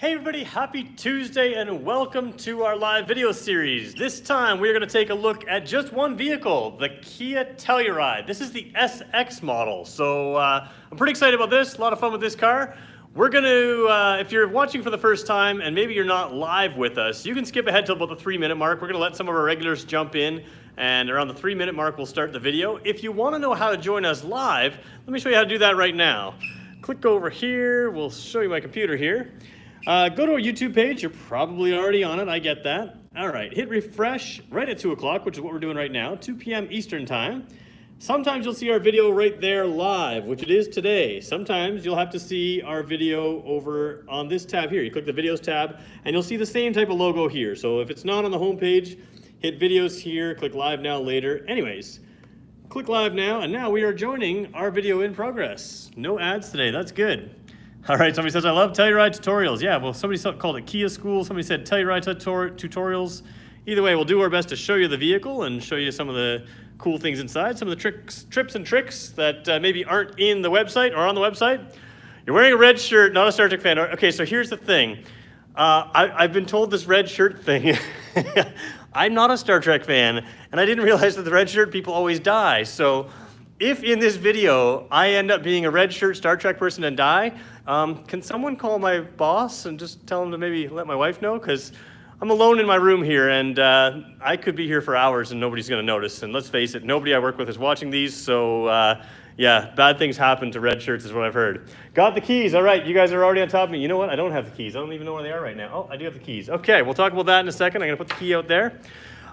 Hey everybody, happy Tuesday and welcome to our live video series. This time we're going to take a look at just one vehicle, the Kia Telluride. This is the SX model, so I'm pretty excited about this, a lot of fun with this car. We're going to, if you're watching for the first time and maybe you're not live with us, you can skip ahead to about the 3-minute mark. We're going to let some of our regulars jump in, and around the 3-minute mark we'll start the video. If you want to know how to join us live, let me show you how to do that right now. Click over here, we'll show you my computer here. Go to our YouTube page. You're probably already on it. I get that. All right, hit refresh right at 2 o'clock, which is what we're doing right now, 2 p.m. Eastern time. Sometimes you'll see our video right there live, which it is today. Sometimes you'll have to see our video over on this tab here. You click the videos tab and you'll see the same type of logo here. So if it's not on the home page, hit videos here, click live now later. Anyways, click live now, and now we are joining our video in progress. No ads today. That's good. All right, somebody says, I love Telluride tutorials. Yeah, well, somebody called it Kia School. Somebody said Telluride tutorials. Either way, we'll do our best to show you the vehicle and show you some of the cool things inside, some of the tips and tricks that maybe aren't in the website or on the website. You're wearing a red shirt, not a Star Trek fan. Okay, so here's the thing. I've been told this red shirt thing. I'm not a Star Trek fan, and I didn't realize that the red shirt people always die. So if in this video I end up being a red shirt Star Trek person and die, can someone call my boss and just tell him to maybe let my wife know? Because I'm alone in my room here, and I could be here for hours and nobody's going to notice. And let's face it, nobody I work with is watching these, so yeah, bad things happen to red shirts is what I've heard. Got the keys. All right, you guys are already on top of me. You know what? I don't have the keys. I don't even know where they are right now. Oh, I do have the keys. Okay, we'll talk about that in a second. I'm going to put the key out there.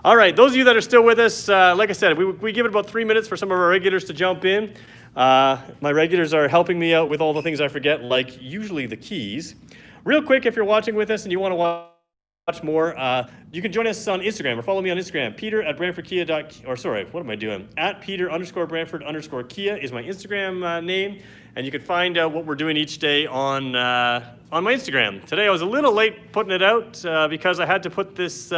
All right, those of you that are still with us, like I said, we give it about 3 minutes for some of our regulars to jump in. My regulars are helping me out with all the things I forget, like usually the keys. Real quick, if you're watching with us and you want to watch more, you can join us on Instagram or follow me on Instagram. Peter at BrantfordKia. Or sorry, what am I doing? At Peter_Brantford_Kia is my Instagram name, and you can find out what we're doing each day on my Instagram. Today I was a little late putting it out because I had to put this.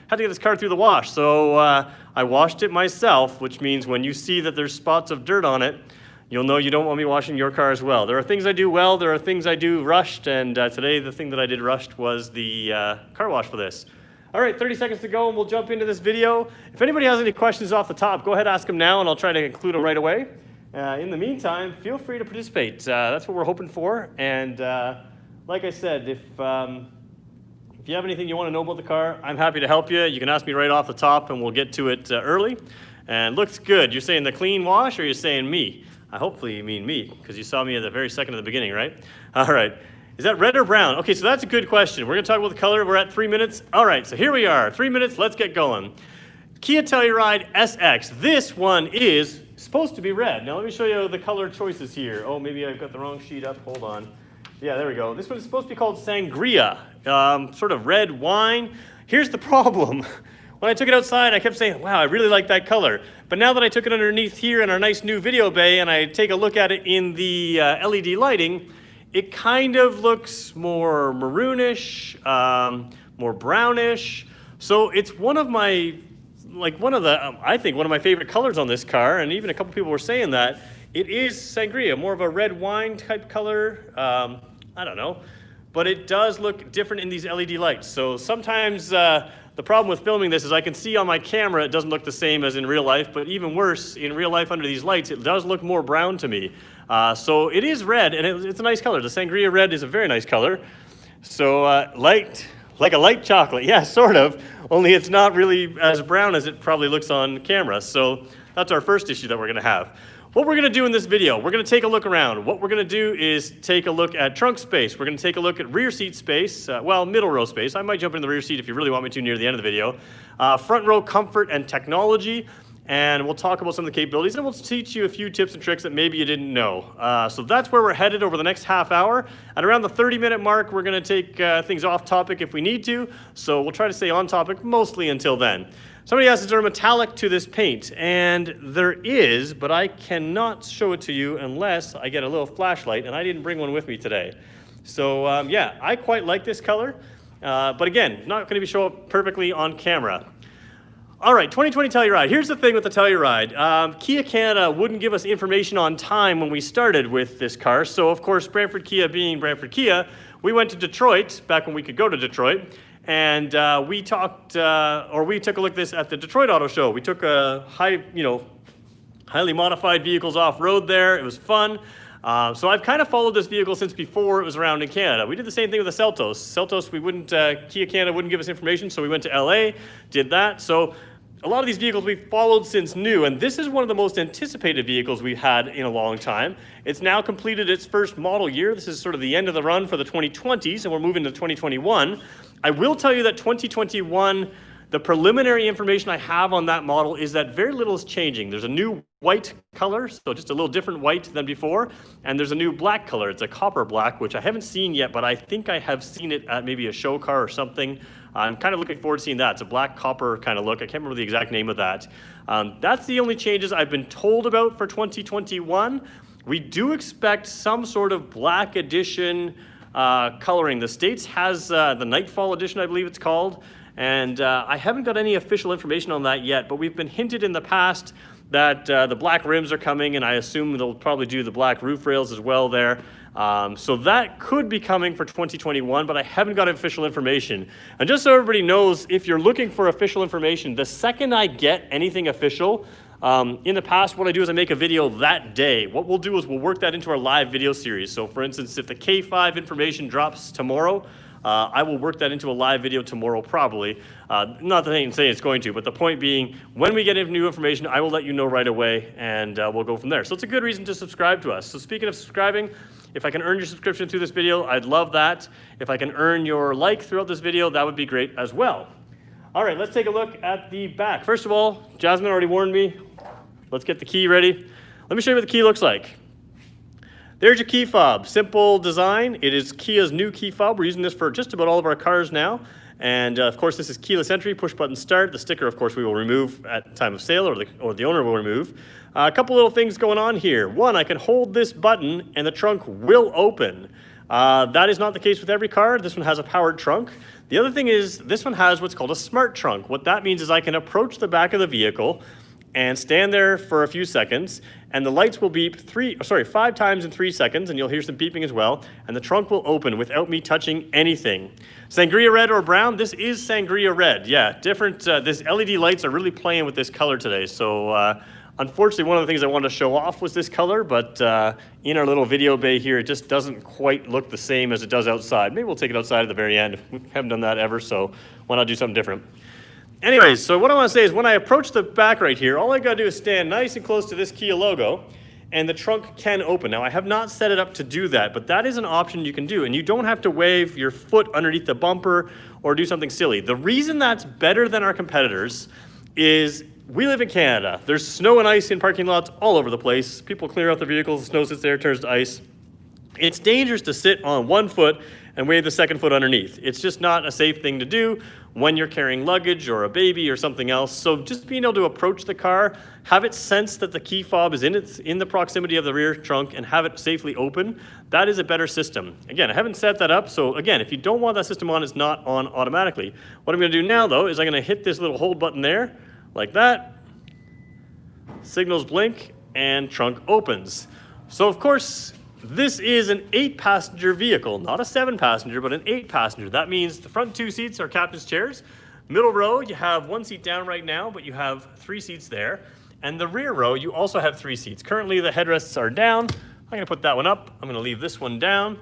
Had to get this car through the wash, so I washed it myself, which means when you see that there's spots of dirt on it, you'll know you don't want me washing your car as well. There are things I do well, there are things I do rushed, and today the thing that I did rushed was the car wash for this. All right, 30 seconds to go and we'll jump into this video. If anybody has any questions off the top, go ahead, ask them now, and I'll try to include them right away. In the meantime, feel free to participate. That's what we're hoping for, and like I said, if you have anything you want to know about the car, I'm happy to help you. You can ask me right off the top and we'll get to it early. And looks good. You're saying the clean wash, or you're saying me? Hopefully you mean me, because you saw me at the very second of the beginning, right? All right. Is that red or brown? Okay, so that's a good question. We're going to talk about the color. We're at 3 minutes. All right, so here we are. 3 minutes. Let's get going. Kia Telluride SX. This one is supposed to be red. Now let me show you the color choices here. Oh, maybe I've got the wrong sheet up. Hold on. Yeah, there we go. This one is supposed to be called Sangria, sort of red wine. Here's the problem. When I took it outside, I kept saying, wow, I really like that color. But now that I took it underneath here in our nice new video bay and I take a look at it in the LED lighting, it kind of looks more maroonish, more brownish. So it's one of my, I think one of my favorite colors on this car, and even a couple people were saying that. It is Sangria, more of a red wine type color. I don't know, but it does look different in these LED lights. So sometimes the problem with filming this is I can see on my camera it doesn't look the same as in real life, but even worse, in real life under these lights, it does look more brown to me. So it is red, and it's a nice color. The Sangria red is a very nice color. So like a light chocolate, yeah, sort of, only it's not really as brown as it probably looks on camera. So that's our first issue that we're gonna have. What we're going to do in this video, we're going to take a look around. What we're going to do is take a look at trunk space. We're going to take a look at rear seat space, middle row space. I might jump into the rear seat if you really want me to near the end of the video. Front row comfort and technology, and we'll talk about some of the capabilities, and we'll teach you a few tips and tricks that maybe you didn't know. So that's where we're headed over the next half hour. At around the 30-minute mark, we're going to take things off topic if we need to, so we'll try to stay on topic mostly until then. Somebody asked, is there a metallic to this paint? And there is, but I cannot show it to you unless I get a little flashlight, and I didn't bring one with me today. So yeah, I quite like this color, but again, not going to be show up perfectly on camera. All right, 2020 Telluride. Here's the thing with the Telluride. Kia Canada wouldn't give us information on time when we started with this car. So of course, Brantford Kia being Brantford Kia, we went to Detroit, back when we could go to Detroit, and we took a look at this at the Detroit Auto Show. We took a highly modified vehicles off-road there. It was fun. So I've kind of followed this vehicle since before it was around in Canada. We did the same thing with the Seltos. Seltos, Kia Canada wouldn't give us information, so we went to LA, did that. So a lot of these vehicles we've followed since new, and this is one of the most anticipated vehicles we've had in a long time. It's now completed its first model year. This is sort of the end of the run for the 2020s, and we're moving to 2021. I will tell you that 2021, the preliminary information I have on that model is that very little is changing. There's a new white color, so just a little different white than before, and there's a new black color. It's a copper black, which I haven't seen yet, but I think I have seen it at maybe a show car or something. I'm kind of looking forward to seeing that. It's a black copper kind of look. I can't remember the exact name of that. That's the only changes I've been told about for 2021. We do expect some sort of black edition coloring. The States has the Nightfall edition, I believe it's called. And I haven't got any official information on that yet, but we've been hinted in the past that the black rims are coming, and I assume they'll probably do the black roof rails as well there. So that could be coming for 2021, but I haven't got official information. And just so everybody knows, if you're looking for official information, the second I get anything official, in the past, what I do is I make a video that day. What we'll do is we'll work that into our live video series. So for instance, if the K5 information drops tomorrow, I will work that into a live video tomorrow probably. Not that I can say it's going to, but the point being, when we get new information, I will let you know right away, and we'll go from there. So it's a good reason to subscribe to us. So speaking of subscribing, if I can earn your subscription through this video, I'd love that. If I can earn your like throughout this video, that would be great as well. All right, let's take a look at the back. First of all, Jasmine already warned me. Let's get the key ready. Let me show you what the key looks like. There's your key fob. Simple design. It is Kia's new key fob. We're using this for just about all of our cars now. And of course, this is keyless entry, push button start. The sticker, of course, we will remove at time of sale, or the owner will remove. A couple little things going on here. One, I can hold this button and the trunk will open. That is not the case with every car. This one has a powered trunk. The other thing is this one has what's called a smart trunk. What that means is I can approach the back of the vehicle and stand there for a few seconds, and the lights will beep 5 times in 3 seconds, and you'll hear some beeping as well, and the trunk will open without me touching anything. Sangria red or brown? This is sangria red. Yeah, different. This LED lights are really playing with this color today, so unfortunately, one of the things I wanted to show off was this color, but in our little video bay here, it just doesn't quite look the same as it does outside. Maybe we'll take it outside at the very end. We haven't done that ever, so why not do something different? Anyways, so what I want to say is when I approach the back right here, all I got to do is stand nice and close to this Kia logo, and the trunk can open. Now, I have not set it up to do that, but that is an option you can do, and you don't have to wave your foot underneath the bumper or do something silly. The reason that's better than our competitors is we live in Canada. There's snow and ice in parking lots all over the place. People clear out their vehicles, the snow sits there, turns to ice. It's dangerous to sit on one foot and wave the second foot underneath. It's just not a safe thing to do when you're carrying luggage or a baby or something else. So just being able to approach the car, have it sense that the key fob is in the proximity of the rear trunk, and have it safely open, that is a better system. Again, I haven't set that up, so again, if you don't want that system on, it's not on automatically. What I'm gonna do now though is I'm gonna hit this little hold button there, like that, signals blink, and trunk opens. So of course, this is an 8-passenger vehicle, not a 7-passenger, but an 8-passenger. That means the front 2 seats are captain's chairs. Middle row, you have 1 seat down right now, but you have 3 seats there. And the rear row, you also have 3 seats. Currently, the headrests are down. I'm gonna put that one up. I'm gonna leave this one down.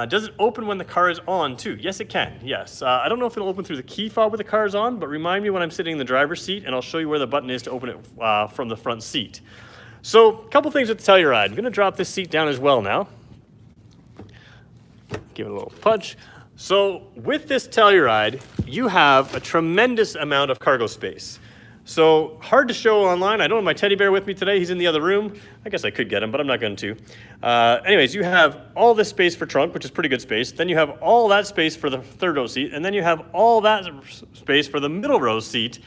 Does it open when the car is on too? Yes, it can, yes. I don't know if it'll open through the key fob when the car is on, but remind me when I'm sitting in the driver's seat, and I'll show you where the button is to open it from the front seat. So, a couple things with the Telluride. I'm gonna drop this seat down as well now. Give it a little punch. So, with this Telluride, you have a tremendous amount of cargo space. So, hard to show online. I don't have my teddy bear with me today. He's in the other room. I guess I could get him, but I'm not going to. Anyways, you have all this space for trunk, which is pretty good space. Then you have all that space for the third row seat. And then you have all that space for the middle row seat.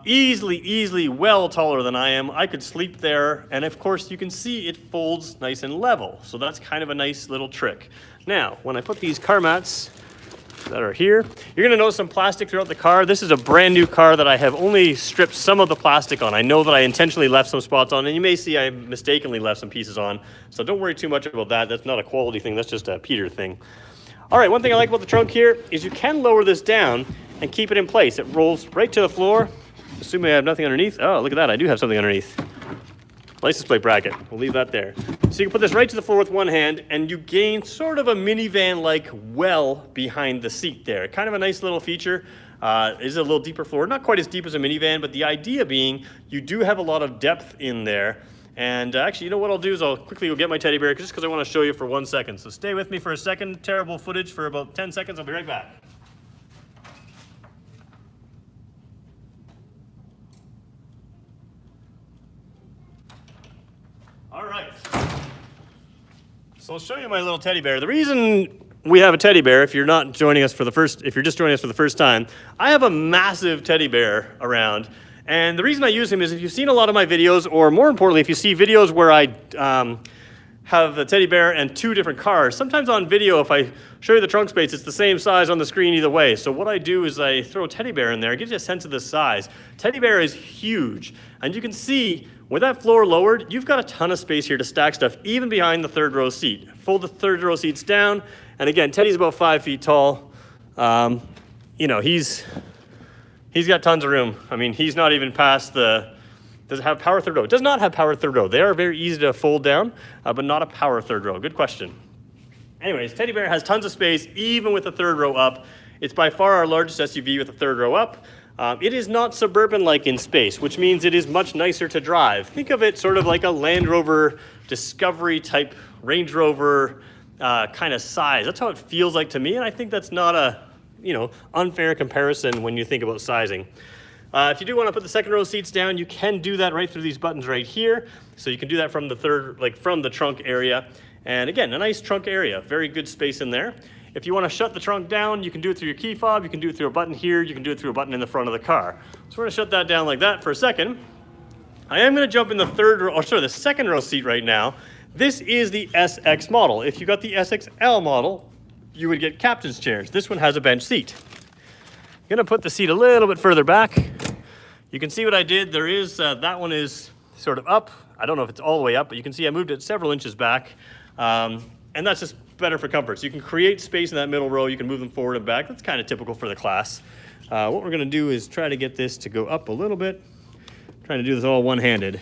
Easily, well taller than I am. I could sleep there. And of course, you can see it folds nice and level. So that's kind of a nice little trick. Now, when I put these car mats that are here, you're gonna notice some plastic throughout the car. This is a brand new car that I have only stripped some of the plastic on. I know that I intentionally left some spots on, and you may see I mistakenly left some pieces on. So don't worry too much about that. That's not a quality thing, that's just a Peter thing. All right, one thing I like about the trunk here is you can lower this down and keep it in place. It rolls right to the floor, assuming I have nothing underneath. Oh, look at that, I do have something underneath. License plate bracket, we'll leave that there. So you can put this right to the floor with one hand and you gain sort of a minivan-like well behind the seat there. Kind of a nice little feature. It is a little deeper floor, not quite as deep as a minivan, but the idea being you do have a lot of depth in there. And actually, you know what I'll do is I'll quickly go get my teddy bear just because I want to show you for 1 second. So stay with me for a second. Terrible footage for about 10 seconds. I'll be right back. All right. So I'll show you my little teddy bear. The reason we have a teddy bear, if you're not joining us for the first, if you're just joining us for the first time, I have a massive teddy bear around. And the reason I use him is if you've seen a lot of my videos, or more importantly, if you see videos where I have the teddy bear and 2 different cars, sometimes on video, if I show you the trunk space, it's the same size on the screen either way. So what I do is I throw a teddy bear in there. It gives you a sense of the size. Teddy bear is huge. And you can see with that floor lowered, you've got a ton of space here to stack stuff, even behind the 3rd row seat. Fold the 3rd row seats down. And again, Teddy's about 5 feet tall. You know, he's got tons of room. I mean, he's not even past the, does it have power 3rd row? It does not have power 3rd row. They are very easy to fold down, but not a power 3rd row. Good question. Anyways, Teddy Bear has tons of space, even with the 3rd row up. It's by far our largest SUV with the 3rd row up. It is not suburban-like in space, which means it is much nicer to drive. Think of it sort of like a Land Rover Discovery type Range Rover kind of size. That's how it feels like to me, and I think that's not a, you know, unfair comparison when you think about sizing. If you do want to put the 2nd row seats down, you can do that right through these buttons right here. So you can do that from the from the trunk area. And again, a nice trunk area, very good space in there. If you want to shut the trunk down, you can do it through your key fob, you can do it through a button here, you can do it through a button in the front of the car. So we're going to shut that down like that for a second. I am going to jump in the 2nd row seat right now. This is the SX model. If you got the SXL model, you would get captain's chairs. This one has a bench seat. I'm gonna put the seat a little bit further back. You can see what I did. There is, that one is sort of up. I don't know if it's all the way up, but you can see I moved it several inches back. And that's just better for comfort. So you can create space in that middle row. You can move them forward and back. That's kind of typical for the class. What we're gonna do is try to get this to go up a little bit. I'm trying to do this all one-handed.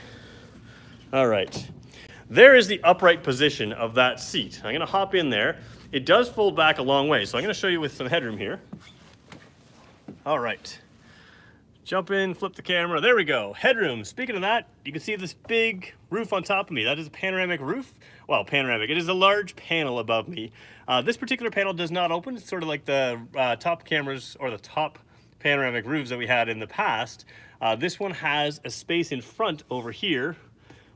All right. There is the upright position of that seat. I'm gonna hop in there. It does fold back a long way, so I'm gonna show you with some headroom here. All right. Jump in, flip the camera. There we go. Headroom. Speaking of that, you can see this big roof on top of me. That is a panoramic roof. Well, panoramic. It is a large panel above me. This particular panel does not open. It's sort of like the top cameras or the top panoramic roofs that we had in the past. This one has a space in front over here,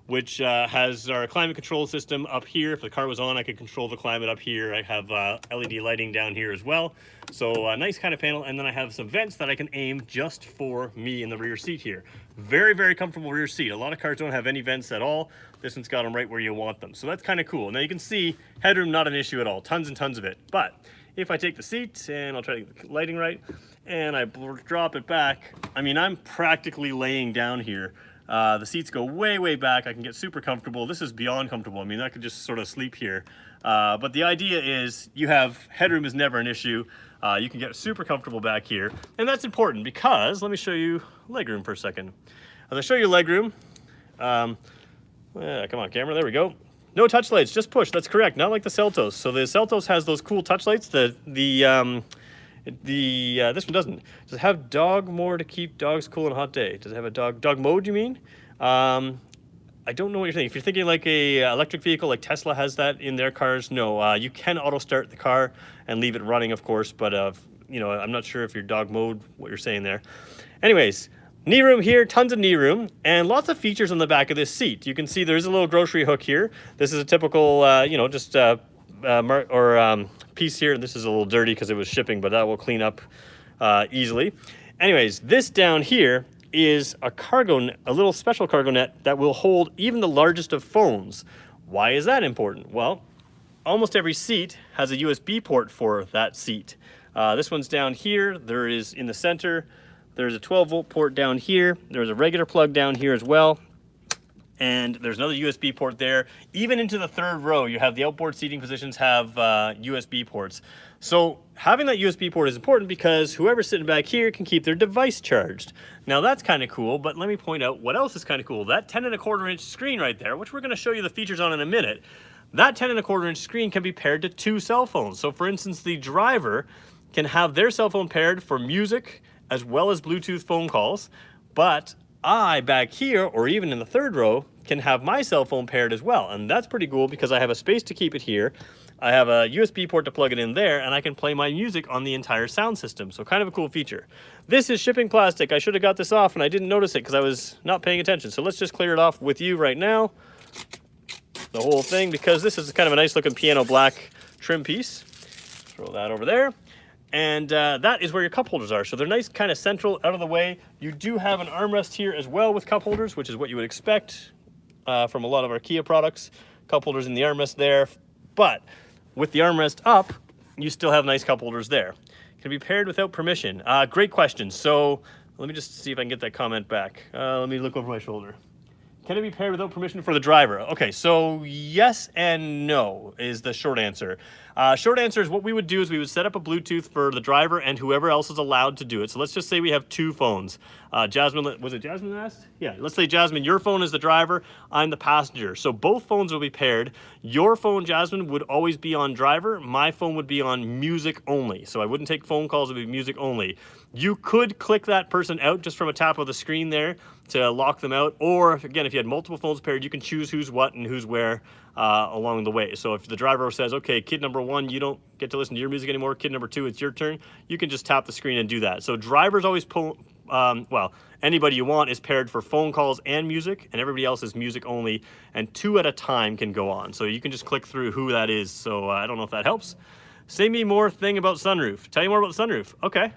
which has our climate control system up here. If the car was on, I could control the climate up here. I have LED lighting down here as well. So a nice kind of panel. And then I have some vents that I can aim just for me in the rear seat here. Very, very comfortable rear seat. A lot of cars don't have any vents at all. This one's got them right where you want them. So that's kind of cool. Now you can see headroom, not an issue at all. Tons and tons of it. But if I take the seat, and I'll try to get the lighting right, and I drop it back, I mean, I'm practically laying down here. The seats go way, way back. I can get super comfortable. This is beyond comfortable. I mean, I could just sort of sleep here. But the idea is you have headroom is never an issue. You can get super comfortable back here. And that's important because, let me show you legroom for a second. As I show you legroom, come on camera, there we go. No touch lights, just push, that's correct. Not like the Seltos. So the Seltos has those cool touch lights. This one doesn't. Does it have dog more to keep dogs cool on a hot day? Does it have a dog mode, you mean? I don't know what you're thinking. If you're thinking like a electric vehicle, like Tesla has that in their cars, no. You can auto start the car and leave it running, of course, but you know, I'm not sure if you're dog mode, what you're saying there. Anyways, knee room here, tons of knee room, and lots of features on the back of this seat. You can see there's a little grocery hook here. This is a typical, you know, just piece here. This is a little dirty because it was shipping, but that will clean up easily. Anyways, this down here is a little special cargo net that will hold even the largest of phones. Why is that important? Well, almost every seat has a USB port for that seat. This one's down here. There is in the center. There's a 12-volt port down here. There's a regular plug down here as well. And there's another USB port there. Even into the third row, you have the outboard seating positions have USB ports. So having that USB port is important because whoever's sitting back here can keep their device charged. Now that's kind of cool, but let me point out what else is kind of cool. That 10.25-inch screen right there, which we're going to show you the features on in a minute, that 10.25-inch screen can be paired to 2 cell phones. So for instance, the driver can have their cell phone paired for music as well as Bluetooth phone calls, but I, back here, or even in the third row, can have my cell phone paired as well. And that's pretty cool because I have a space to keep it here. I have a USB port to plug it in there, and I can play my music on the entire sound system. So kind of a cool feature. This is shipping plastic. I should have got this off, and I didn't notice it because I was not paying attention. So let's just clear it off with you right now. The whole thing, because this is kind of a nice looking piano black trim piece. Throw that over there. And that is where your cup holders are. So they're nice, kind of central, out of the way. You do have an armrest here as well with cup holders, which is what you would expect from a lot of our Kia products. Cup holders in the armrest there. But with the armrest up, you still have nice cup holders there. Can it be paired without permission? Great question. So let me just see if I can get that comment back. Let me look over my shoulder. Can it be paired without permission for the driver? Okay, so yes and no is the short answer. Short answer is what we would do is we would set up a Bluetooth for the driver and whoever else is allowed to do it. So let's just say we have 2 phones. Jasmine, was it Jasmine asked? Yeah, let's say Jasmine, your phone is the driver, I'm the passenger. So both phones will be paired. Your phone, Jasmine, would always be on driver. My phone would be on music only. So I wouldn't take phone calls, it would be music only. You could click that person out just from a tap of the screen there to lock them out. Or again, if you had multiple phones paired, you can choose who's what and who's where along the way. So if the driver says, okay, kid number 1, you don't get to listen to your music anymore. Kid number 2, it's your turn. You can just tap the screen and do that. So drivers always well, anybody you want is paired for phone calls and music, and everybody else is music only, and 2 at a time can go on. So you can just click through who that is. So I don't know if that helps. Say me more thing about sunroof. Tell you more about the sunroof. Okay,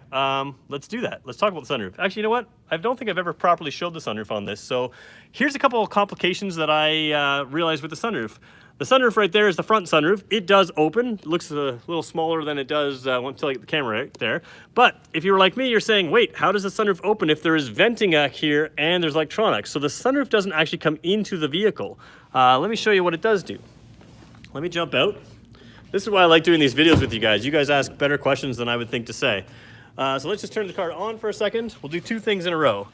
let's do that. Let's talk about the sunroof. Actually, you know what? I don't think I've ever properly showed the sunroof on this. So here's a couple of complications that I realized with the sunroof. The sunroof right there is the front sunroof. It does open. It looks a little smaller than it does until I get the camera right there. But if you were like me, you're saying, wait, how does the sunroof open if there is venting back here and there's electronics? So the sunroof doesn't actually come into the vehicle. Let me show you what it does do. Let me jump out. This is why I like doing these videos with you guys. You guys ask better questions than I would think to say. So let's just turn the car on for a second. We'll do 2 things in a row.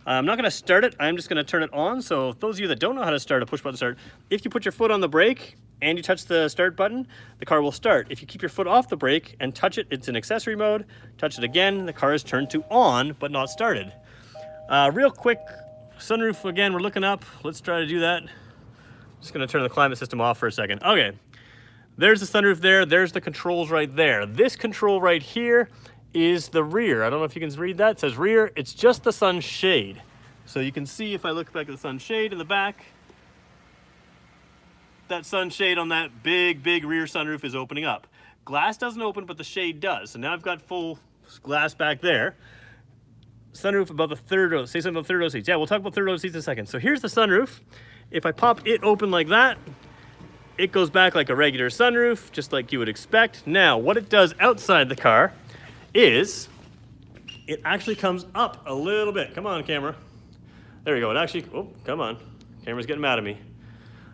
I'm not going to start it. I'm just going to turn it on. So those of you that don't know how to start a push button start, if you put your foot on the brake and you touch the start button, the car will start. If you keep your foot off the brake and touch it, it's in accessory mode. Touch it again, the car is turned to on but not started. Real quick, sunroof again, we're looking up. Let's try to do that. Just going to turn the climate system off for a second. Okay. There's the sunroof there. There's the controls right there. This control right here is the rear. I don't know if you can read that. It says rear. It's just the sunshade. So you can see if I look back at the sunshade in the back, that sunshade on that big rear sunroof is opening up. Glass doesn't open, but the shade does. So now I've got full glass back there. Sunroof above the third row. Say something about third row seats. Yeah, we'll talk about third row seats in a second. So here's the sunroof. If I pop it open like that, it goes back like a regular sunroof, just like you would expect. Now, what it does outside the car is it actually comes up a little bit. Come on, camera. There we go. It actually, oh, come on. Camera's getting mad at me.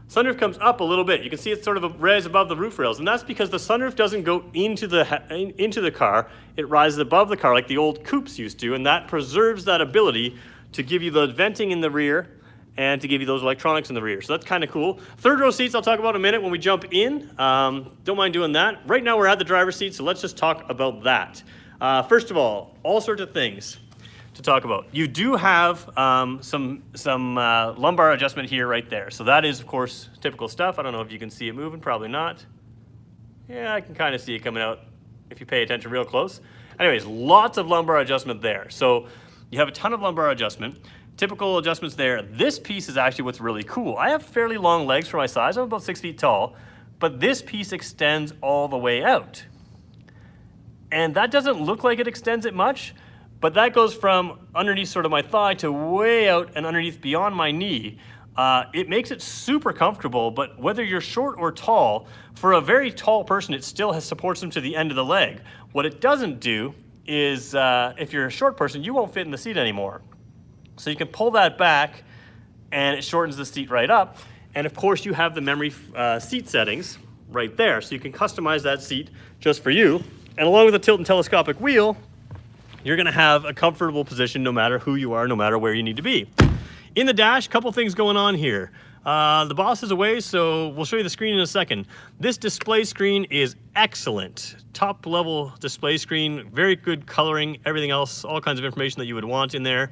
Sunroof comes up a little bit. You can see it's sort of a rise above the roof rails, and that's because the sunroof doesn't go into the car. It rises above the car like the old coupes used to, and that preserves that ability to give you the venting in the rear and to give you those electronics in the rear. So that's kind of cool. Third row seats I'll talk about in a minute when we jump in. Don't mind doing that. Right now we're at the driver's seat, so let's just talk about that. First of all sorts of things to talk about. You do have some lumbar adjustment here right there. So that is, of course, typical stuff. I don't know if you can see it moving, probably not. Yeah, I can kind of see it coming out if you pay attention real close. Anyways, lots of lumbar adjustment there. So you have a ton of lumbar adjustment. Typical adjustments there. This piece is actually what's really cool. I have fairly long legs for my size. I'm about 6 feet tall, but this piece extends all the way out. And that doesn't look like it extends it much, but that goes from underneath sort of my thigh to way out and underneath beyond my knee. It makes it super comfortable, but whether you're short or tall, for a very tall person, it still supports them to the end of the leg. What it doesn't do is, if you're a short person, you won't fit in the seat anymore. So you can pull that back and it shortens the seat right up. And of course, you have the memory seat settings right there, so you can customize that seat just for you. And along with the tilt and telescopic wheel, you're gonna have a comfortable position no matter who you are, no matter where you need to be. In the dash, couple things going on here. The boss is away, so we'll show you the screen in a second. This display screen is excellent. Top level display screen, very good coloring, everything else, all kinds of information that you would want in there.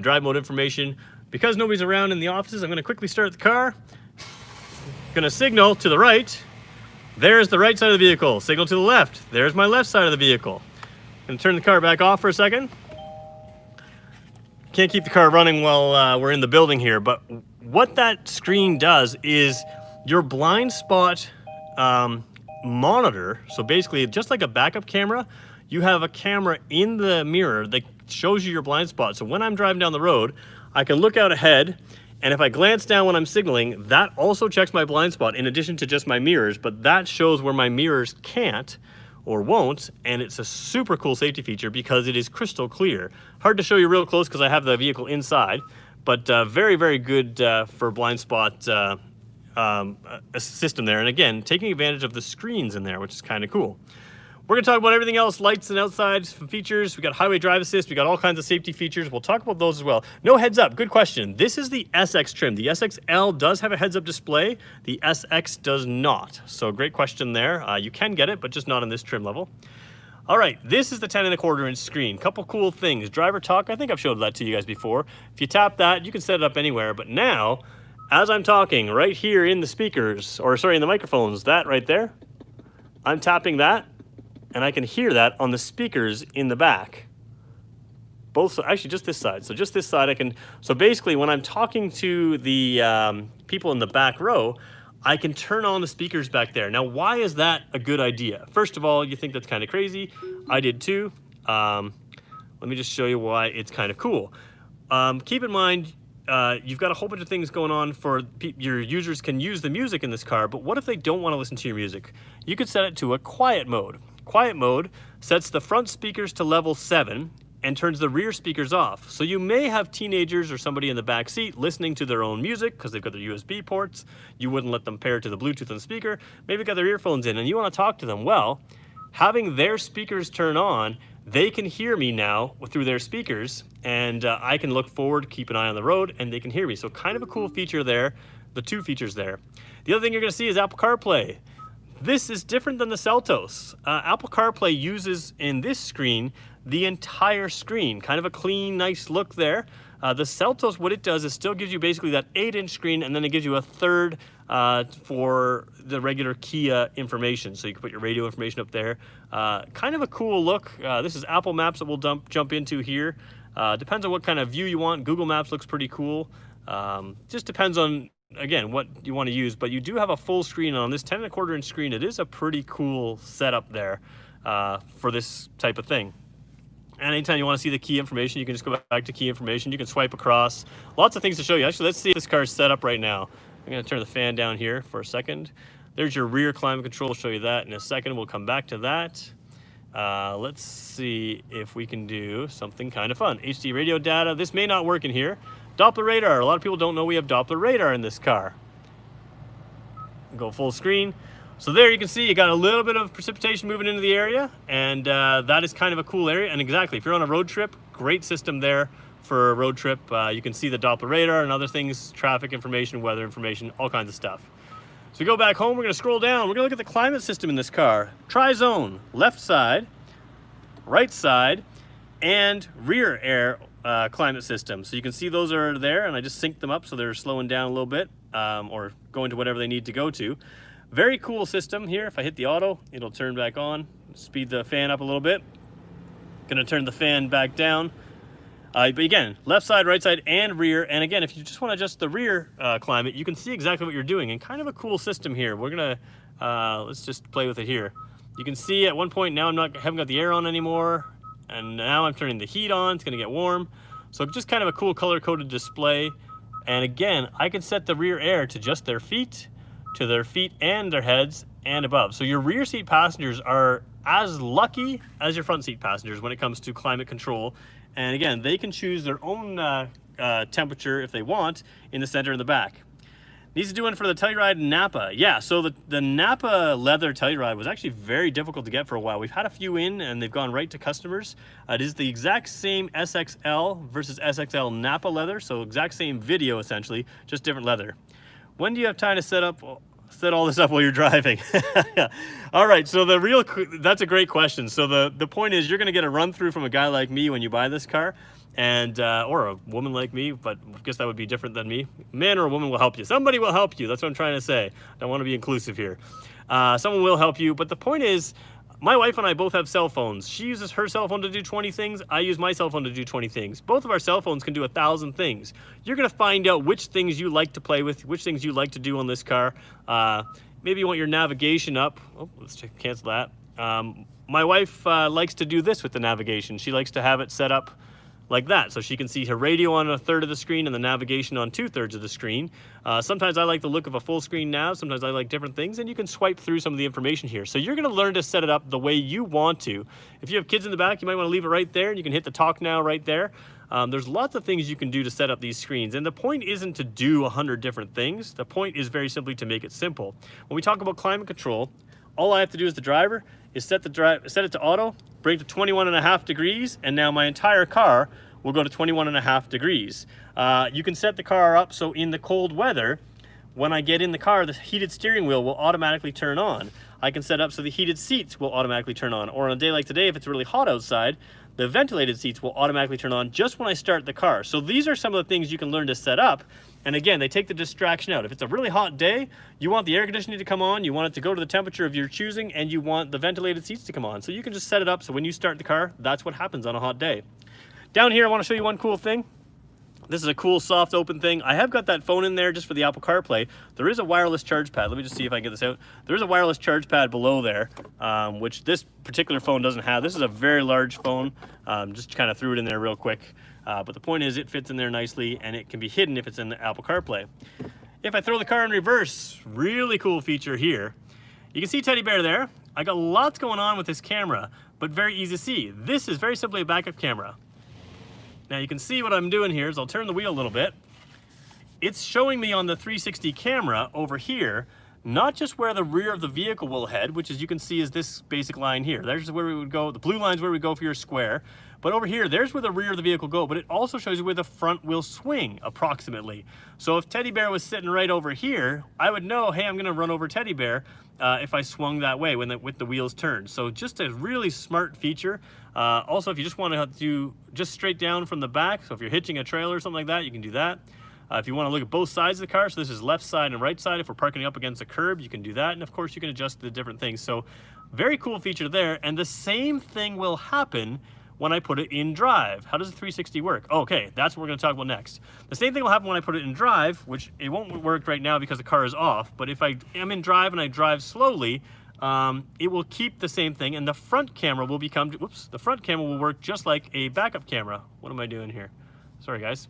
Drive mode information. Because nobody's around in the offices, I'm gonna quickly start the car. Gonna signal to the right. There's the right side of the vehicle. Signal to the left. There's my left side of the vehicle. Gonna turn the car back off for a second. Can't keep the car running while we're in the building here, but what that screen does is your blind spot monitor. So basically, just like a backup camera, you have a camera in the mirror that shows you your blind spot. So when I'm driving down the road, I can look out ahead, and if I glance down when I'm signaling, that also checks my blind spot in addition to just my mirrors, but that shows where my mirrors can't or won't, and it's a super cool safety feature because it is crystal clear. Hard to show you real close because I have the vehicle inside, but very, very good for blind spot a system there. And again, taking advantage of the screens in there, which is kind of cool. We're gonna talk about everything else, lights and outside features. We got highway drive assist, we got all kinds of safety features. We'll talk about those as well. No heads up, good question. This is the SX trim. The SXL does have a heads up display. The SX does not. So great question there. You can get it, but just not on this trim level. All right, this is the 10.25 inch screen. Couple cool things. Driver talk, I think I've showed that to you guys before. If you tap that, you can set it up anywhere, but now, as I'm talking right here in the speakers, or sorry, in the microphones, that right there, I'm tapping that, and I can hear that on the speakers in the back. Both, actually just this side. So just this side I can, so basically when I'm talking to the people in the back row, I can turn on the speakers back there. Now, why is that a good idea? First of all, you think that's kind of crazy. I did too. Let me just show you why it's kind of cool. Keep in mind, you've got a whole bunch of things going on for your users can use the music in this car, but what if they don't want to listen to your music? You could set it to a quiet mode. Quiet mode sets the front speakers to level 7 and turns the rear speakers off. So you may have teenagers or somebody in the back seat listening to their own music because they've got their USB ports. You wouldn't let them pair to the Bluetooth on the speaker. Maybe got their earphones in and you want to talk to them. Well, having their speakers turn on, they can hear me now through their speakers, and I can look forward, keep an eye on the road, and they can hear me. So kind of a cool feature there, the two features there. The other thing you're gonna see is Apple CarPlay. This is different than the Seltos. Apple CarPlay uses, in this screen, the entire screen. Kind of a clean, nice look there. The Seltos, what it does is still gives you basically that 8-inch screen, and then it gives you a third for the regular Kia information. So you can put your radio information up there. Kind of a cool look. This is Apple Maps that we'll jump into here. Depends on what kind of view you want. Google Maps looks pretty cool. Just depends on, again, what you want to use, but you do have a full screen on this 10.25 inch screen. It is a pretty cool setup there for this type of thing. And anytime you want to see the key information, you can just go back to key information. You can swipe across. Lots of things to show you. Actually, let's see if this car is set up right now. I'm going to turn the fan down here for a second. There's your rear climate control. I'll show you that in a second. We'll come back to that. Let's see if we can do something kind of fun. HD radio data. This may not work in here. Doppler radar. A lot of people don't know we have Doppler radar in this car. Go full screen. So there you can see you got a little bit of precipitation moving into the area, and that is kind of a cool area. And exactly, if you're on a road trip, great system there for a road trip. You can see the Doppler radar and other things, traffic information, weather information, all kinds of stuff. So we go back home, we're gonna scroll down. We're gonna look at the climate system in this car. Tri-zone, left side, right side, and rear air climate system. So you can see those are there, and I just synced them up so they're slowing down a little bit, or going to whatever they need to go to. Very cool system here. If I hit the auto, it'll turn back on. Speed the fan up a little bit. Gonna turn the fan back down. But again, left side, right side, and rear. And again, if you just want to adjust the rear climate, you can see exactly what you're doing. And kind of a cool system here. We're gonna, let's just play with it here. You can see at one point now haven't got the air on anymore. And now I'm turning the heat on. It's gonna get warm. So just kind of a cool color-coded display. And again, I can set the rear air to just their feet, and their heads, and above. So your rear seat passengers are as lucky as your front seat passengers when it comes to climate control. And again, they can choose their own temperature if they want in the center and the back. Needs to do one for the Telluride Napa. Yeah, so the Napa leather Telluride was actually very difficult to get for a while. We've had a few in and they've gone right to customers. It is the exact same SXL versus SXL Napa leather, so exact same video essentially, just different leather. When do you have time to set all this up while you're driving? All right, so that's a great question. So the point is, you're gonna get a run through from a guy like me when you buy this car, and or a woman like me, but I guess that would be different than me. A man or a woman will help you. Somebody will help you. That's what I'm trying to say. I don't want to be inclusive here. Someone will help you, but the point is, my wife and I both have cell phones. She uses her cell phone to do 20 things. I use my cell phone to do 20 things. Both of our cell phones can do 1,000 things. You're gonna find out which things you like to play with, which things you like to do on this car. Maybe you want your navigation up. Oh, let's cancel that. My wife likes to do this with the navigation. She likes to have it set up like that, so she can see her radio on 1/3 of the screen and the navigation on 2/3 of the screen. Sometimes I like the look of a full screen nav, sometimes I like different things, and you can swipe through some of the information here. So you're gonna learn to set it up the way you want to. If you have kids in the back, you might wanna leave it right there, and you can hit the talk now right there. There's lots of things you can do to set up these screens, and the point isn't to do 100 different things. The point is very simply to make it simple. When we talk about climate control, all I have to do as the driver is set it to auto, bring it to 21.5 degrees, and now my entire car will go to 21.5 degrees. You can set the car up so in the cold weather, when I get in the car, the heated steering wheel will automatically turn on. I can set up so the heated seats will automatically turn on. Or on a day like today, if it's really hot outside, the ventilated seats will automatically turn on just when I start the car. So these are some of the things you can learn to set up. And again, they take the distraction out. If it's a really hot day, you want the air conditioning to come on, you want it to go to the temperature of your choosing, and you want the ventilated seats to come on. So you can just set it up so when you start the car, that's what happens on a hot day. Down here, I want to show you one cool thing. This is a cool soft open thing. I have got that phone in there just for the Apple CarPlay. There is a wireless charge pad. Let me just see if I can get this out. There is a wireless charge pad below there, which this particular phone doesn't have. This is a very large phone. Just kind of threw it in there real quick. But the point is, it fits in there nicely, and it can be hidden if it's in the Apple CarPlay. If I throw the car in reverse, really cool feature here. You can see Teddy Bear there. I got lots going on with this camera, but very easy to see. This is very simply a backup camera. Now you can see what I'm doing here is I'll turn the wheel a little bit. It's showing me on the 360 camera over here, not just where the rear of the vehicle will head, which as you can see is this basic line here. There's where we would go, the blue line's where we go for your square. But over here, there's where the rear of the vehicle go, but it also shows you where the front will swing approximately. So if Teddy Bear was sitting right over here, I would know, hey, I'm gonna run over Teddy Bear if I swung that way with the wheels turned. So just a really smart feature. Also, if you just wanna do just straight down from the back, so if you're hitching a trailer or something like that, you can do that. If you want to look at both sides of the car, so this is left side and right side. If we're parking up against a curb, you can do that. And of course, you can adjust the different things. So very cool feature there. And the same thing will happen when I put it in drive. How does the 360 work? Okay, that's what we're going to talk about next. The same thing will happen when I put it in drive, which it won't work right now because the car is off. But if I am in drive and I drive slowly, it will keep the same thing. And the front camera will become, the front camera will work just like a backup camera. What am I doing here? Sorry, guys.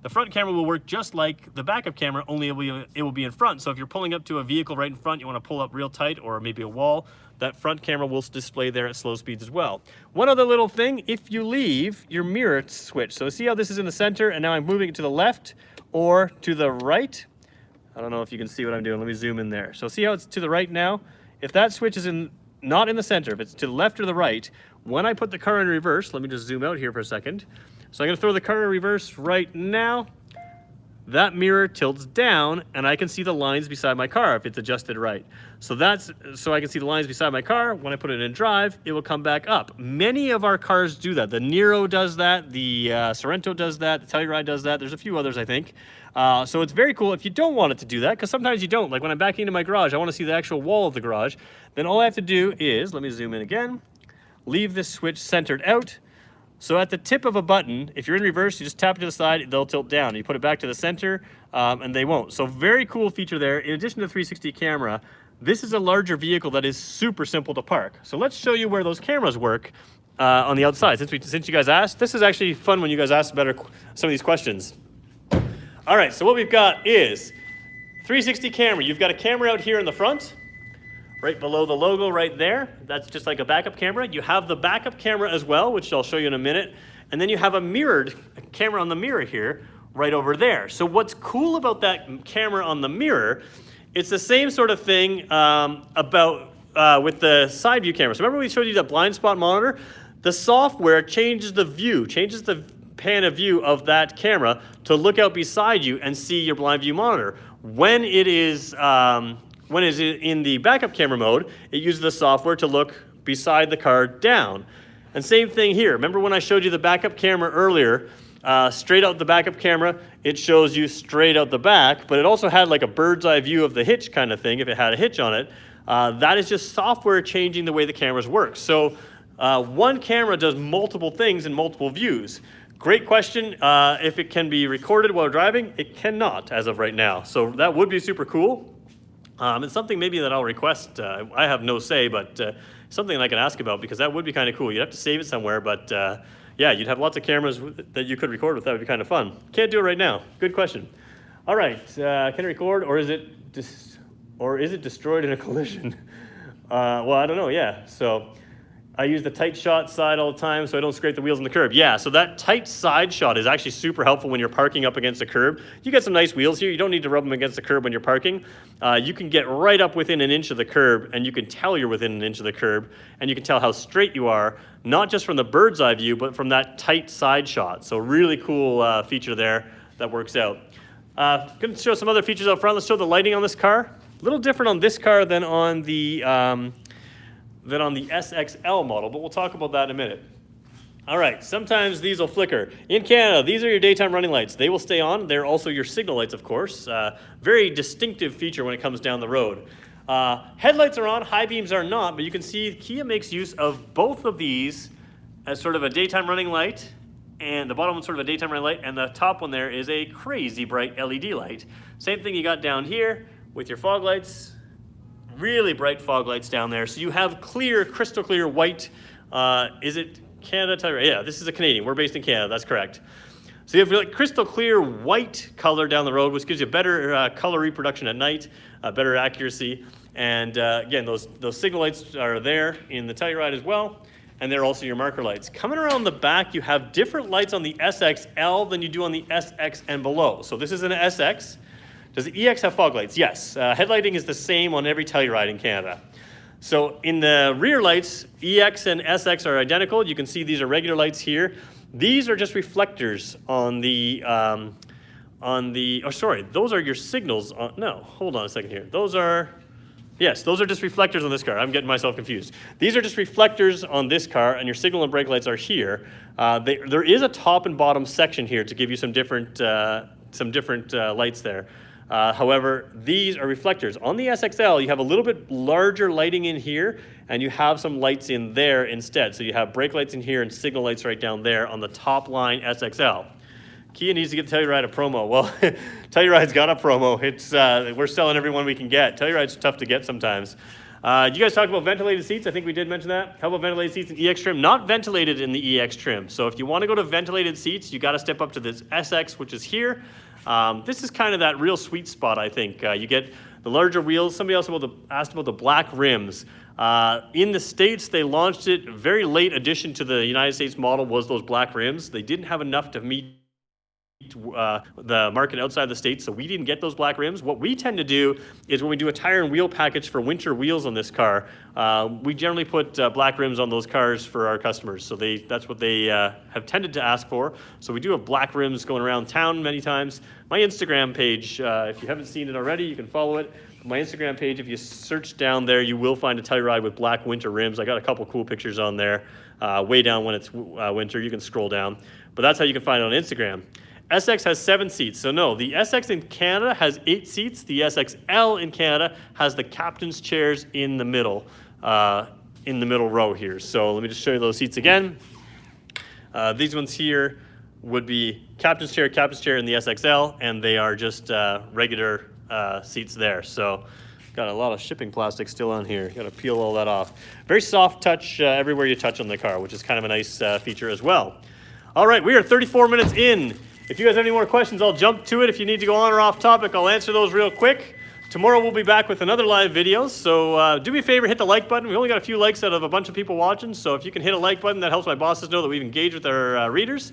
The front camera will work just like the backup camera, only it will be in front. So if you're pulling up to a vehicle right in front, you want to pull up real tight, or maybe a wall, that front camera will display there at slow speeds as well. One other little thing, if you leave, your mirror switch. So see how this is in the center, and now I'm moving it to the left or to the right? I don't know if you can see what I'm doing. Let me zoom in there. So see how it's to the right now? If that switch is not in the center, if it's to the left or the right, when I put the car in reverse, let me just zoom out here for a second. So I'm gonna throw the car in reverse right now. That mirror tilts down and I can see the lines beside my car if it's adjusted right. So I can see the lines beside my car. When I put it in drive, it will come back up. Many of our cars do that. The Niro does that, the Sorento does that, the Telluride does that. There's a few others, I think. So it's very cool if you don't want it to do that, because sometimes you don't. Like when I'm backing into my garage, I wanna see the actual wall of the garage. Then all I have to do is, let me zoom in again, leave this switch centered out. So at the tip of a button, if you're in reverse, you just tap it to the side, they'll tilt down. You put it back to the center, and they won't. So very cool feature there. In addition to the 360 camera, this is a larger vehicle that is super simple to park. So let's show you where those cameras work on the outside. Since you guys asked, this is actually fun when you guys ask some of these questions. All right, so what we've got is 360 camera. You've got a camera out here in the front, right below the logo right there. That's just like a backup camera. You have the backup camera as well, which I'll show you in a minute. And then you have a mirrored camera on the mirror here, right over there. So what's cool about that camera on the mirror, it's the same sort of thing with the side view camera. So remember we showed you the blind spot monitor? The software changes the view, changes the pan of view of that camera to look out beside you and see your blind view monitor. When it is in the backup camera mode, it uses the software to look beside the car down. And same thing here. Remember when I showed you the backup camera earlier? Straight out the backup camera, it shows you straight out the back, but it also had like a bird's eye view of the hitch kind of thing if it had a hitch on it. That is just software changing the way the cameras work. So one camera does multiple things in multiple views. Great question. If it can be recorded while driving, it cannot as of right now. So that would be super cool. It's something maybe that I'll request. I have no say, but something I can ask about because that would be kind of cool. You'd have to save it somewhere, but yeah, you'd have lots of cameras that you could record with. That would be kind of fun. Can't do it right now. Good question. All right, can it record or is it destroyed in a collision? Well, I don't know. Yeah, so I use the tight shot side all the time so I don't scrape the wheels on the curb. Yeah, so that tight side shot is actually super helpful when you're parking up against a curb. You get some nice wheels here. You don't need to rub them against the curb when you're parking. You can get right up within an inch of the curb and you can tell you're within an inch of the curb and you can tell how straight you are, not just from the bird's eye view, but from that tight side shot. So really cool feature there that works out. Going to show some other features up front. Let's show the lighting on this car. A little different on this car than on the SXL model, but we'll talk about that in a minute. All right, sometimes these will flicker. In Canada, these are your daytime running lights. They will stay on. They're also your signal lights, of course. Very distinctive feature when it comes down the road. Headlights are on, high beams are not, but you can see Kia makes use of both of these as sort of a daytime running light, and the bottom one's sort of a daytime running light, and the top one there is a crazy bright LED light. Same thing you got down here with your fog lights. Really bright fog lights down there. So you have clear, crystal clear white. Is it Canada Telluride? Yeah, this is a Canadian. We're based in Canada, that's correct. So you have like crystal clear white color down the road, which gives you better color reproduction at night, better accuracy. And again, those signal lights are there in the Telluride as well. And they're also your marker lights. Coming around the back, you have different lights on the SXL than you do on the SX and below. So this is an SX. Does the EX have fog lights? Yes. Headlighting is the same on every Telluride in Canada. So in the rear lights, EX and SX are identical. You can see these are regular lights here. These are just reflectors on the, oh sorry, those are your signals. No, hold on a second here. Those are just reflectors on this car. I'm getting myself confused. These are just reflectors on this car, and your signal and brake lights are here. There is a top and bottom section here to give you some different lights there. However, these are reflectors. On the SXL, you have a little bit larger lighting in here, and you have some lights in there instead. So you have brake lights in here and signal lights right down there on the top line SXL. Kia needs to get Telluride a promo. Well, Telluride's got a promo. We're selling every one we can get. Telluride's tough to get sometimes. You guys talked about ventilated seats. I think we did mention that. How about ventilated seats in EX trim? Not ventilated in the EX trim. So if you want to go to ventilated seats, you got to step up to this SX, which is here. This is kind of that real sweet spot, I think. You get the larger wheels. Somebody else asked about the black rims. In the States, they launched it. Very late addition to the United States model was those black rims. They didn't have enough to meet the market outside the States, so we didn't get those black rims. What we tend to do is when we do a tire and wheel package for winter wheels on this car, we generally put black rims on those cars for our customers. So that's what they have tended to ask for. So we do have black rims going around town many times. My Instagram page, if you haven't seen it already, you can follow it. My Instagram page, if you search down there, you will find a Telluride with black winter rims. I got a couple cool pictures on there. Way down when it's winter, you can scroll down. But that's how you can find it on Instagram. SX has 7 seats. So no, the SX in Canada has 8 seats. The SXL in Canada has the captain's chairs in the middle row here. So let me just show you those seats again. These ones here would be captain's chair in the SXL, and they are just regular seats there. So got a lot of shipping plastic still on here. Got to peel all that off. Very soft touch everywhere you touch on the car, which is kind of a nice feature as well. All right, we are 34 minutes in. If you guys have any more questions, I'll jump to it. If you need to go on or off topic, I'll answer those real quick. Tomorrow we'll be back with another live video, so do me a favor, hit the like button. We only got a few likes out of a bunch of people watching, so if you can hit a like button, that helps my bosses know that we've engaged with our readers.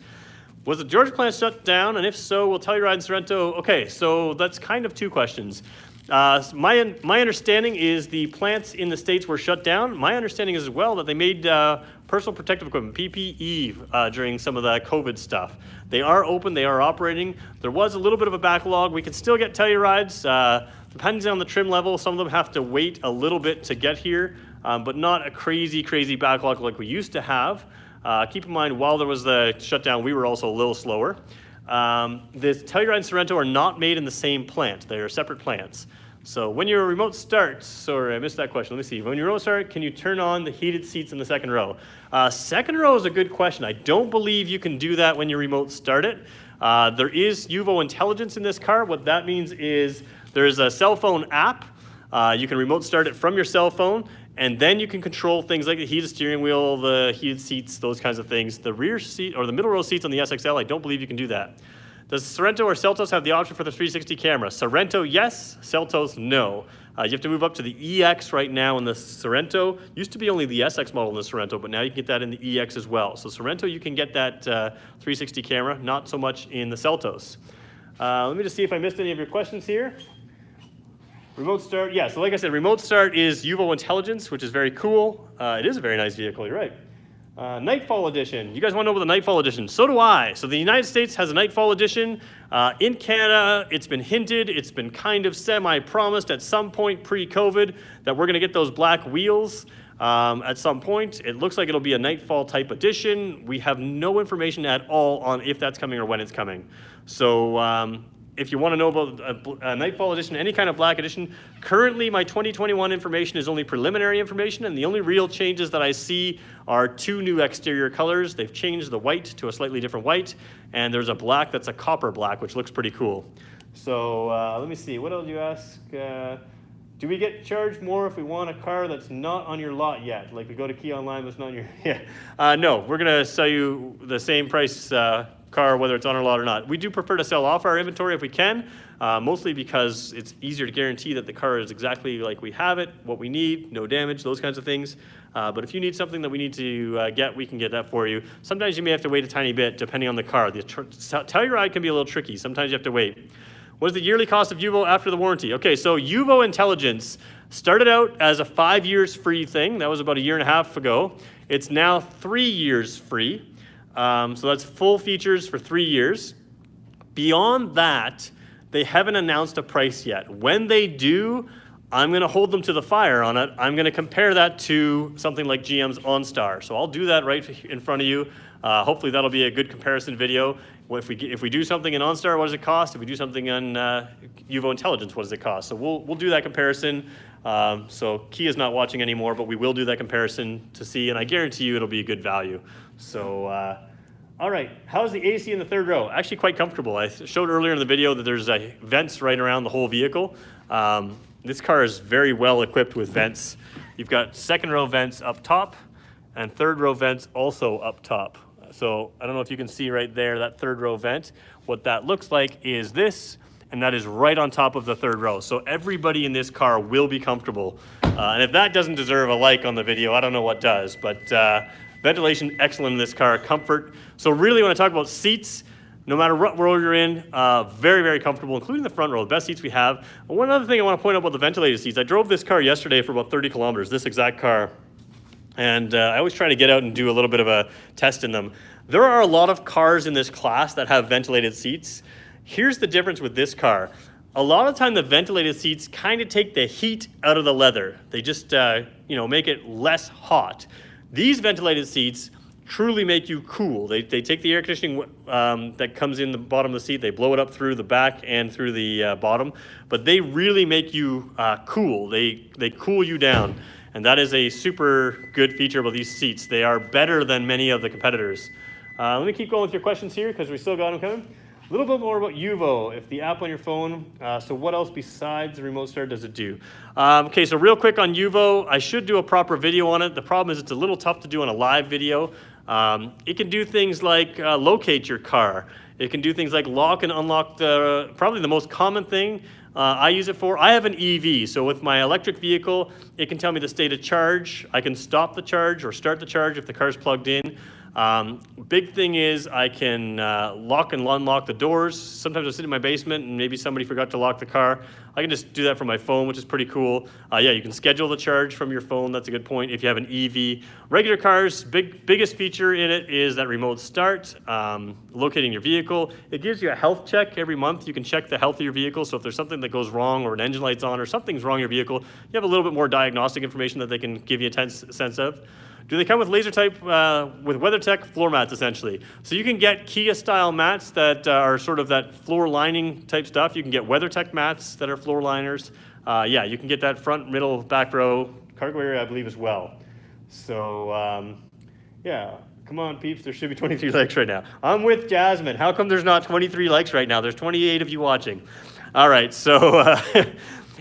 Was the Georgia plant shut down? And if so, will Telluride and Sorrento? Okay, so that's kind of two questions. My understanding is the plants in the States were shut down. My understanding is as well that they made personal protective equipment, PPE, during some of the COVID stuff. They are open, they are operating. There was a little bit of a backlog. We can still get Tellurides, depending on the trim level. Some of them have to wait a little bit to get here, but not a crazy backlog like we used to have. Keep in mind, while there was the shutdown, we were also a little slower. The Telluride and Sorrento are not made in the same plant. They are separate plants. So when your remote starts, sorry, I missed that question. Let me see. When your remote starts, can you turn on the heated seats in the second row? Second row is a good question. I don't believe you can do that when your remote start it. There is UVO intelligence in this car. What that means is there's a cell phone app. You can remote start it from your cell phone, and then you can control things like the heated steering wheel, the heated seats, those kinds of things. The rear seat or the middle row seats on the SXL, I don't believe you can do that. Does Sorrento or Seltos have the option for the 360 camera? Sorrento, yes. Seltos, no. You have to move up to the EX right now in the Sorrento. Used to be only the SX model in the Sorrento, but now you can get that in the EX as well. So Sorrento, you can get that 360 camera, not so much in the Seltos. Let me just see if I missed any of your questions here. Remote start, yeah, so like I said, remote start is UVO intelligence, which is very cool. It is a very nice vehicle, you're right. Nightfall edition. You guys want to know about the Nightfall edition? So do I. So the United States has a Nightfall edition. In Canada, it's been hinted, it's been kind of semi-promised at some point pre-COVID that we're going to get those black wheels at some point. It looks like it'll be a Nightfall type edition. We have no information at all on if that's coming or when it's coming. So if you want to know about a Nightfall edition, any kind of black edition, currently my 2021 information is only preliminary information, and the only real changes that I see are two new exterior colors. They've changed the white to a slightly different white, and there's a black that's a copper black, which looks pretty cool. So let me see, what else you ask? Do we get charged more if we want a car that's not on your lot yet? Like we go to Kia Online, but it's not on your, yeah. No, we're gonna sell you the same price car, whether it's on our lot or not. We do prefer to sell off our inventory if we can, mostly because it's easier to guarantee that the car is exactly like we have it, what we need, no damage, those kinds of things. But if you need something that we need to get, we can get that for you. Sometimes you may have to wait a tiny bit depending on the car. The Telluride can be a little tricky. Sometimes you have to wait. What is the yearly cost of UVO after the warranty? Okay, so UVO Intelligence started out as a 5 years free thing. That was about a year and a half ago. It's now 3 years free. So that's full features for 3 years. Beyond that, they haven't announced a price yet. When they do, I'm going to hold them to the fire on it. I'm going to compare that to something like GM's OnStar. So I'll do that right in front of you. Hopefully that'll be a good comparison video. If we do something in OnStar, what does it cost? If we do something on UVO Intelligence, what does it cost? So we'll do that comparison. So Kia's not watching anymore, but we will do that comparison to see, and I guarantee you it'll be a good value. So, all right, how's the AC in the third row? Actually quite comfortable. I showed earlier in the video that there's vents right around the whole vehicle. This car is very well equipped with vents. You've got second row vents up top and third row vents also up top. So I don't know if you can see right there, that third row vent. What that looks like is this, and that is right on top of the third row. So everybody in this car will be comfortable. And if that doesn't deserve a like on the video, I don't know what does. But ventilation, excellent in this car. Comfort. So really when I talk about seats, no matter what row you're in, very, very comfortable, including the front row, the best seats we have. And one other thing I want to point out about the ventilated seats, I drove this car yesterday for about 30 kilometers, this exact car. And I always try to get out and do a little bit of a test in them. There are a lot of cars in this class that have ventilated seats. Here's the difference with this car. A lot of the time the ventilated seats kind of take the heat out of the leather. They just make it less hot. These ventilated seats truly make you cool. They take the air conditioning that comes in the bottom of the seat, they blow it up through the back and through the bottom, but they really make you cool. They cool you down. And that is a super good feature about these seats. They are better than many of the competitors. Let me keep going with your questions here because we still got them coming. A little bit more about UVO, if the app on your phone. So what else besides the remote start does it do? Okay, so real quick on UVO, I should do a proper video on it. The problem is it's a little tough to do on a live video. It can do things like locate your car. It can do things like lock and unlock probably the most common thing I use it for. I have an EV, so with my electric vehicle, it can tell me the state of charge. I can stop the charge or start the charge if the car's plugged in. Big thing is I can lock and unlock the doors. Sometimes I sit in my basement and maybe somebody forgot to lock the car. I can just do that from my phone, which is pretty cool. Yeah, you can schedule the charge from your phone. That's a good point if you have an EV. Regular cars, biggest feature in it is that remote start, locating your vehicle. It gives you a health check every month. You can check the health of your vehicle. So if there's something that goes wrong or an engine light's on or something's wrong in your vehicle, you have a little bit more diagnostic information that they can give you a sense of. Do they come with laser type, with WeatherTech floor mats essentially? So you can get Kia style mats that are sort of that floor lining type stuff. You can get WeatherTech mats that are floor liners. Yeah, you can get that front, middle, back row, cargo area I believe as well. So yeah, come on peeps, there should be 23 likes right now. I'm with Jasmine. How come there's not 23 likes right now? There's 28 of you watching. All right, so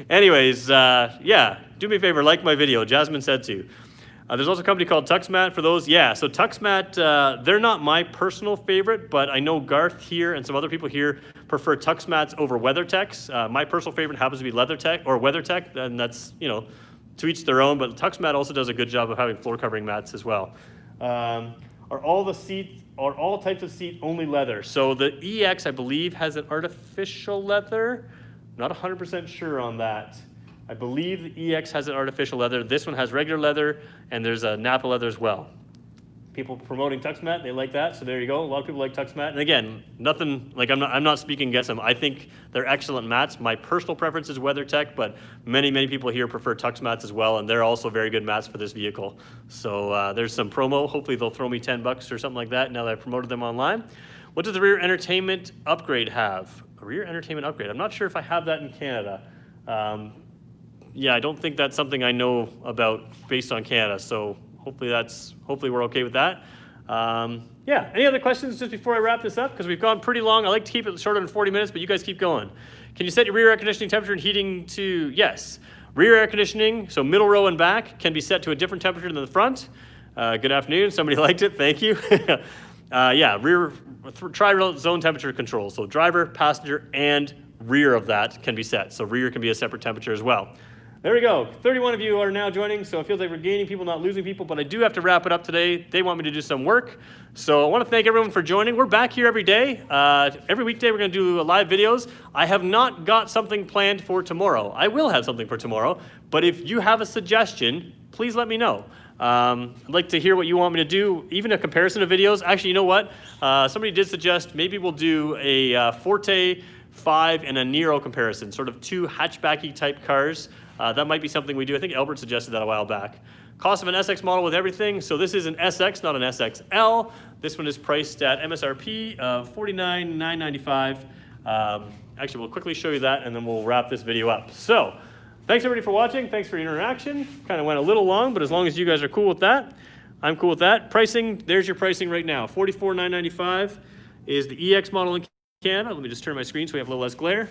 anyways, yeah, do me a favor, like my video. Jasmine said to. There's also a company called TuxMat for those. Yeah, so TuxMat, they're not my personal favorite, but I know Garth here and some other people here prefer TuxMats over WeatherTechs. My personal favorite happens to be LeatherTech or WeatherTech, and that's, you know, to each their own, but TuxMat also does a good job of having floor covering mats as well. Are all types of seat only leather? So the EX, I believe, has an artificial leather. Not 100% sure on that. I believe the EX has an artificial leather. This one has regular leather, and there's a Napa leather as well. People promoting TuxMat, they like that, so there you go. A lot of people like TuxMat. And again, nothing, like I'm not speaking against them. I think they're excellent mats. My personal preference is WeatherTech, but many people here prefer TuxMats as well, and they're also very good mats for this vehicle. So there's some promo. Hopefully they'll throw me 10 bucks or something like that now that I've promoted them online. What does the rear entertainment upgrade have? A rear entertainment upgrade. I'm not sure if I have that in Canada. Yeah, I don't think that's something I know about based on Canada, so hopefully we're okay with that. Yeah, any other questions just before I wrap this up? Because we've gone pretty long. I like to keep it shorter than 40 minutes, but you guys keep going. Can you set your rear air conditioning temperature and heating to, yes. Rear air conditioning, so middle row and back, can be set to a different temperature than the front. Good afternoon, somebody liked it, thank you. Yeah, rear, tri-zone temperature control. So driver, passenger, and rear of that can be set. So rear can be a separate temperature as well. There we go. 31 of you are now joining, so it feels like we're gaining people, not losing people, but I do have to wrap it up today. They want me to do some work. So I want to thank everyone for joining. We're back here every day. Every weekday we're going to do live videos. I have not got something planned for tomorrow. I will have something for tomorrow, but if you have a suggestion, please let me know. I'd like to hear what you want me to do, even a comparison of videos. Actually, you know what? Somebody did suggest maybe we'll do a Forte 5 and a Nero comparison, sort of two hatchbacky type cars. That might be something we do. I think Albert suggested that a while back. Cost of an SX model with everything. So this is an SX, not an SXL. This one is priced at MSRP of $49,995. Actually, we'll quickly show you that, and then we'll wrap this video up. So thanks everybody for watching. Thanks for your interaction. Kind of went a little long, but as long as you guys are cool with that, I'm cool with that. Pricing, there's your pricing right now. $44,995 is the EX model in Canada. Let me just turn my screen so we have a little less glare.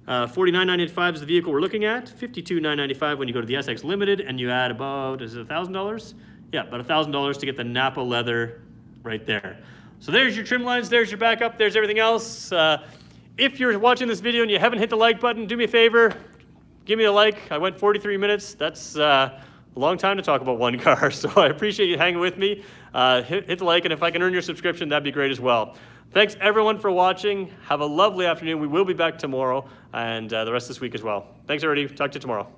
$49,995 is the vehicle we're looking at. $52,995 when you go to the SX Limited and you add about, is it $1,000? Yeah, about $1,000 to get the Napa leather right there. So there's your trim lines, there's your backup, there's everything else. If you're watching this video and you haven't hit the like button, do me a favor, give me a like. I went 43 minutes. That's a long time to talk about one car, so I appreciate you hanging with me. Hit the like, and if I can earn your subscription, that'd be great as well. Thanks everyone for watching. Have a lovely afternoon. We will be back tomorrow and the rest of this week as well. Thanks everybody. Talk to you tomorrow.